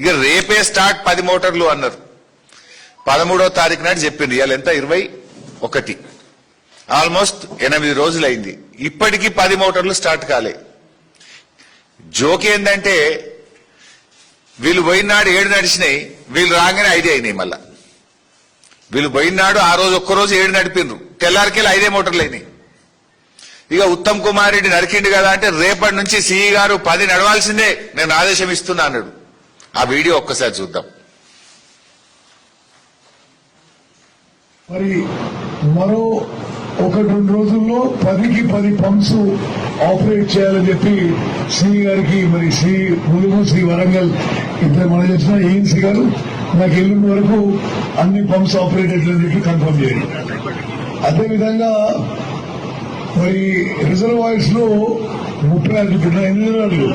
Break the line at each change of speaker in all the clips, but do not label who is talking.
ఇక రేపే స్టార్ట్ 10 మోటార్లు అన్నారు. 13వ తారీఖు నాడు చెప్పింది. ఇవాళ ఎంత 21, ఆల్మోస్ట్ 8 రోజులైంది. ఇప్పటికీ 10 మోటార్లు స్టార్ట్ కాలే. జోక్ ఏంటంటే వీళ్ళు పోయినాడు 7 నడిచినాయి, వీళ్ళు రాగానే 5 అయినాయి. మళ్ళా వీళ్ళు పోయినాడు ఆ రోజు ఒక్కరోజు 7 నడిపిండ్రు, తెల్లారికెళ్ళి 5 మోటార్లు అయినాయి. ఇక ఉత్తమ్ కుమార్ రెడ్డి నరికిండు కదా అంటే రేపటి నుంచి సిఈ గారు 10 నడవాల్సిందే, నేను ఆదేశం ఇస్తున్నా అన్నాడు. ఆ వీడియో ఒక్కసారి చూద్దాం.
మరి మరో 1-2 రోజుల్లో 10కి 10 పంప్స్ ఆపరేట్ చేయాలని చెప్పి సిఈ గారికి, మరి శ్రీ ములుగు, శ్రీ వరంగల్ ఇద్దరు మన చేసిన ఏఎన్సీ గారు నాకు ఎల్లుండి వరకు అన్ని పంప్స్ ఆపరేట్ అయ్యాలని చెప్పి కన్ఫర్మ్ చేయండి. అదేవిధంగా మరి రిజర్వాయర్స్ లో 36 చూపించిన 8 రిజర్వాయర్లు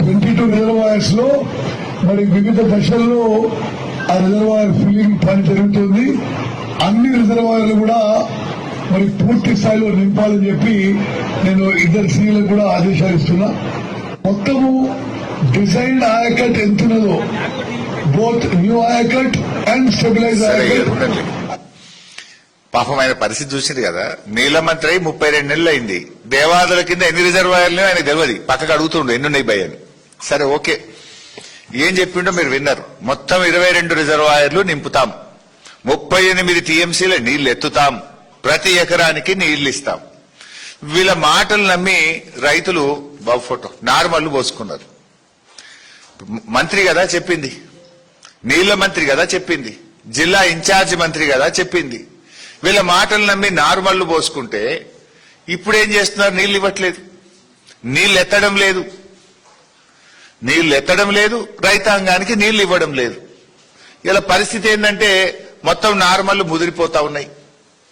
22 రిజర్వాయర్స్ లో మరి వివిధ దశల్లో ఆ రిజర్వాయర్ ఫిల్లింగ్ పని జరుగుతుంది. అన్ని రిజర్వాయర్లు కూడా మరి పూర్తి స్థాయిలో నింపాలని చెప్పి నేను ఇద్దరు సీలకు కూడా ఆదేశాలు ఇస్తున్నా. మొత్తము డిజైన్డ్ ఆయకట్ ఎంతున్నదో, both new ayacut and stabilise ayacut.
పాపం ఆయన పరిస్థితి చూసింది కదా. నీళ్ల మంత్రి 32 నెలలు అయింది. దేవాదుల కింద ఎన్ని రిజర్వాయర్లు ఆయనకు తెలియదు, పక్కకు అడుగుతుండు ఎన్నున్నాయి భయ అని. సరే ఓకే, ఏం చెప్పిండో మీరు విన్నారు. మొత్తం 22 రిజర్వాయర్లు నింపుతాం, 38 టీఎంసీల నీళ్లు ఎత్తుతాం, ప్రతి ఎకరానికి నీళ్లు ఇస్తాం. వీళ్ళ మాటలు నమ్మి రైతులు బాబు ఫోటో నార్మల్ పోసుకున్నారు. మంత్రి కదా చెప్పింది, నీళ్ల మంత్రి కదా చెప్పింది, జిల్లా ఇన్ఛార్జి మంత్రి కదా చెప్పింది. వీళ్ళ మాటలు నమ్మి నార్మల్ పోసుకుంటే ఇప్పుడేం చేస్తున్నారు? నీళ్లు ఇవ్వట్లేదు, నీళ్లు ఎత్తడం లేదు, నీళ్లు ఎత్తడం లేదు, రైతాంగానికి నీళ్లు ఇవ్వడం లేదు. ఇలా పరిస్థితి ఏంటంటే మొత్తం నార్మల్ ముదిరిపోతా ఉన్నాయి.